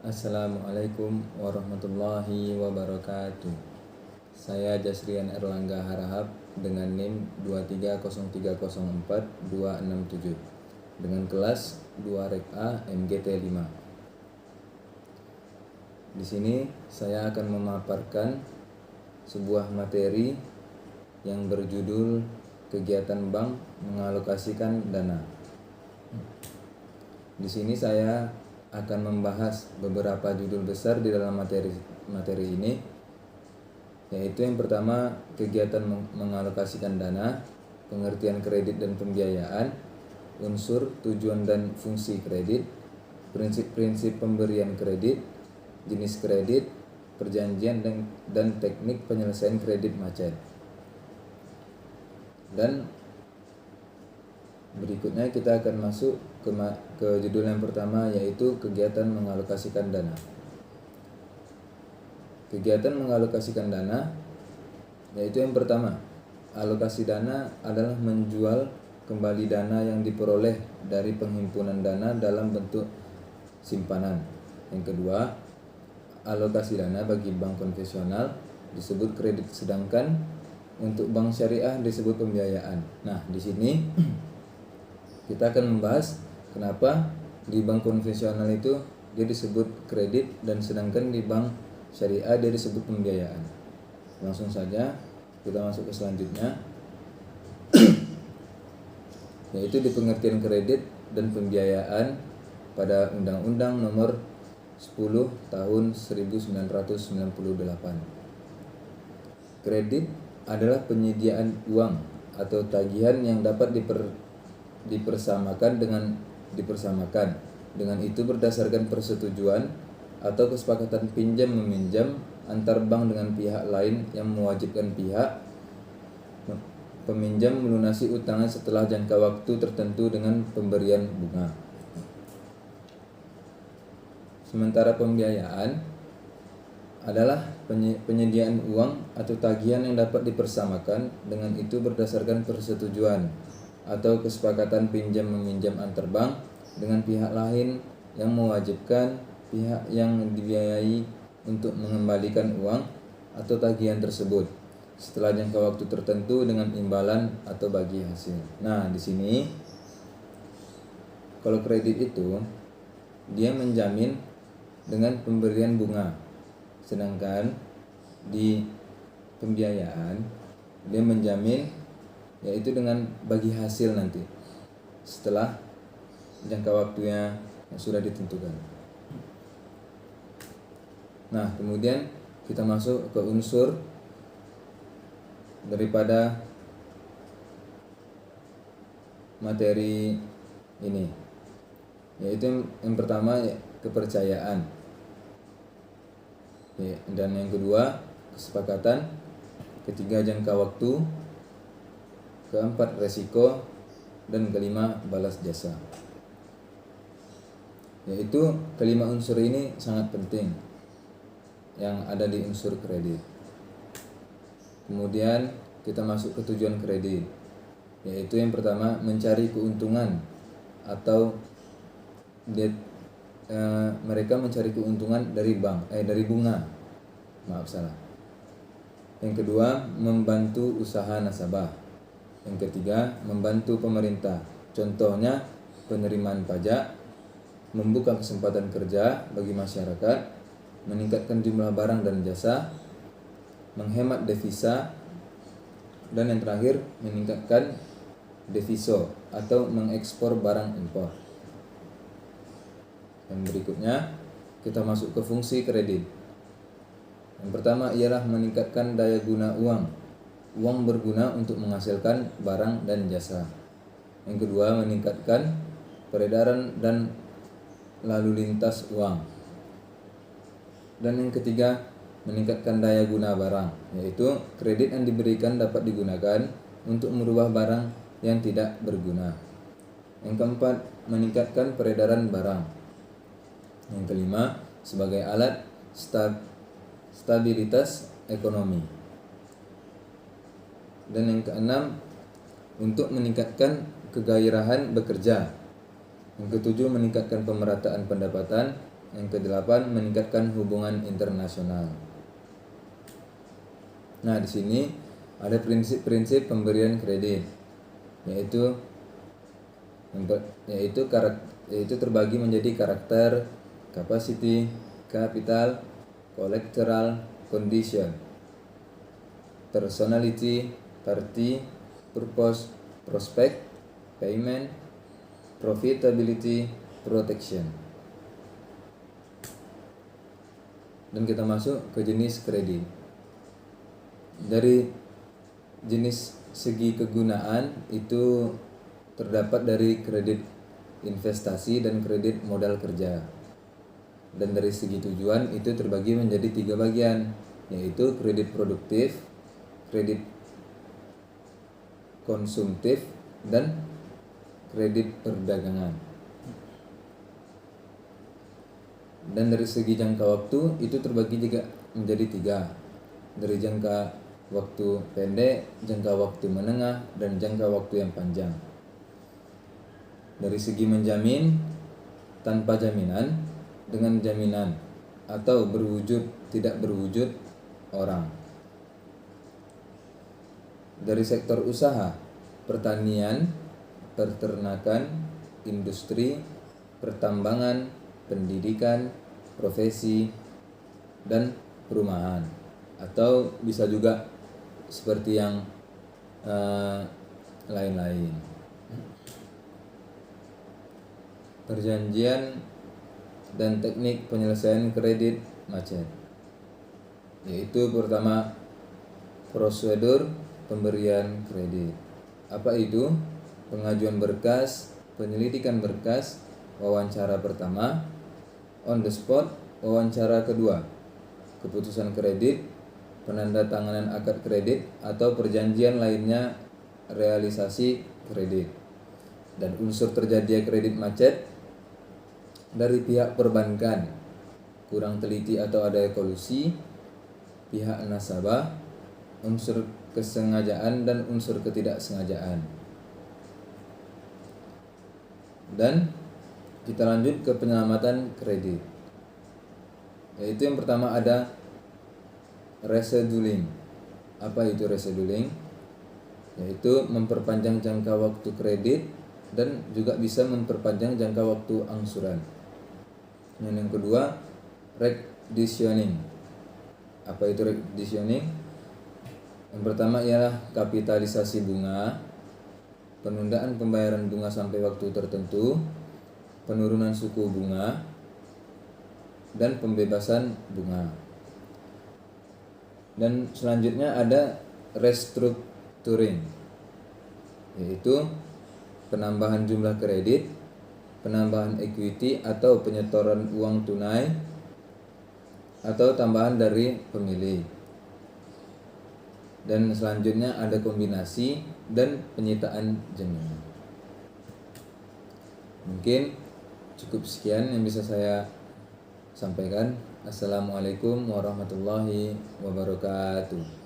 Assalamualaikum warahmatullahi wabarakatuh. Saya Jasrian Erlangga Harahap dengan NIM 230304267 dengan kelas 2 Rek A MGT 5. Di sini saya akan memaparkan sebuah materi yang berjudul kegiatan bank mengalokasikan dana. Di sini saya akan membahas beberapa judul besar di dalam materi ini, yaitu yang pertama kegiatan mengalokasikan dana, pengertian kredit dan pembiayaan, unsur, tujuan dan fungsi kredit, prinsip-prinsip pemberian kredit, jenis kredit, perjanjian dan teknik penyelesaian kredit macet. Dan berikutnya kita akan masuk ke judul yang pertama, yaitu kegiatan mengalokasikan dana. Kegiatan mengalokasikan dana yaitu yang pertama, alokasi dana adalah menjual kembali dana yang diperoleh dari penghimpunan dana dalam bentuk simpanan. Yang kedua, alokasi dana bagi bank konvensional disebut kredit, sedangkan untuk bank syariah disebut pembiayaan. Nah, di sini kita akan membahas kenapa di bank konvensional itu dia disebut kredit dan sedangkan di bank syariah dia disebut pembiayaan. Langsung saja kita masuk ke selanjutnya, yaitu di pengertian kredit dan pembiayaan pada Undang-Undang Nomor 10 Tahun 1998. Kredit adalah penyediaan uang atau tagihan yang dapat dipersamakan. Dengan itu berdasarkan persetujuan atau kesepakatan pinjam meminjam antar bank dengan pihak lain yang mewajibkan pihak peminjam melunasi utangan setelah jangka waktu tertentu dengan pemberian bunga. Sementara pembiayaan adalah penyediaan uang atau tagihan yang dapat dipersamakan, dengan itu berdasarkan persetujuan atau kesepakatan pinjam meminjam antar bank dengan pihak lain yang mewajibkan pihak yang dibiayai untuk mengembalikan uang atau tagihan tersebut setelah jangka waktu tertentu dengan imbalan atau bagi hasil. Nah, di sini kalau kredit itu dia menjamin dengan pemberian bunga, sedangkan di pembiayaan dia menjamin yaitu dengan bagi hasil nanti setelah jangka waktunya yang sudah ditentukan. Nah, kemudian kita masuk ke unsur daripada materi ini, yaitu yang pertama kepercayaan, dan yang kedua kesepakatan, ketiga jangka waktu, keempat resiko, dan kelima balas jasa. Yaitu kelima unsur ini sangat penting yang ada di unsur kredit. Kemudian kita masuk ke tujuan kredit, yaitu yang pertama mencari keuntungan atau mereka mencari keuntungan dari bunga. Yang kedua, membantu usaha nasabah. Yang ketiga, membantu pemerintah. Contohnya penerimaan pajak, membuka kesempatan kerja bagi masyarakat, meningkatkan jumlah barang dan jasa, menghemat devisa, dan yang terakhir meningkatkan deviso atau mengekspor barang impor. Yang berikutnya kita masuk ke fungsi kredit. Yang pertama ialah meningkatkan daya guna uang. Uang berguna untuk menghasilkan barang dan jasa. Yang kedua, meningkatkan peredaran dan lalu lintas uang. Dan yang ketiga, meningkatkan daya guna barang, yaitu kredit yang diberikan dapat digunakan untuk merubah barang yang tidak berguna. Yang keempat, meningkatkan peredaran barang. Yang kelima, sebagai alat stabilitas ekonomi. Dan yang keenam, untuk meningkatkan kegairahan bekerja. Yang ketujuh, meningkatkan pemerataan pendapatan. Yang kedelapan, meningkatkan hubungan internasional. Nah, di sini ada prinsip-prinsip pemberian kredit, yaitu terbagi menjadi karakter, capacity, capital, collateral, condition, personality, party, purpose, prospect, payment, profitability, protection. Dan kita masuk ke jenis kredit. Dari jenis segi kegunaan itu terdapat dari kredit investasi dan kredit modal kerja. Dan dari segi tujuan itu terbagi menjadi 3 bagian, yaitu kredit produktif, kredit konsumtif, dan kredit perdagangan. Dan dari segi jangka waktu itu terbagi juga menjadi 3, dari jangka waktu pendek, jangka waktu menengah, dan jangka waktu yang panjang. Dari segi menjamin, tanpa jaminan, dengan jaminan, atau berwujud tidak berwujud orang. Dari sektor usaha, pertanian, peternakan, industri, pertambangan, pendidikan, profesi, dan perumahan, atau bisa juga seperti yang lain-lain. Perjanjian dan teknik penyelesaian kredit macet, yaitu pertama, prosedur pemberian kredit. Apa itu? Pengajuan berkas, penyelidikan berkas, wawancara pertama, on the spot, wawancara kedua, keputusan kredit, penandatanganan akad kredit atau perjanjian lainnya realisasi kredit. Dan unsur terjadinya kredit macet dari pihak perbankan, kurang teliti atau ada kolusi, pihak nasabah, unsur kesengajaan dan unsur ketidaksengajaan. Dan kita lanjut ke penyelamatan kredit, yaitu yang pertama ada rescheduling. Apa itu rescheduling? Yaitu memperpanjang jangka waktu kredit dan juga bisa memperpanjang jangka waktu angsuran. Yang kedua, reconditioning. Apa itu reconditioning? Yang pertama ialah kapitalisasi bunga, penundaan pembayaran bunga sampai waktu tertentu, penurunan suku bunga, dan pembebasan bunga. Dan selanjutnya ada restructuring, yaitu penambahan jumlah kredit, penambahan equity atau penyetoran uang tunai, atau tambahan dari pemilih. Dan selanjutnya ada kombinasi dan penyitaan jaminan. Mungkin cukup sekian yang bisa saya sampaikan. Assalamualaikum warahmatullahi wabarakatuh.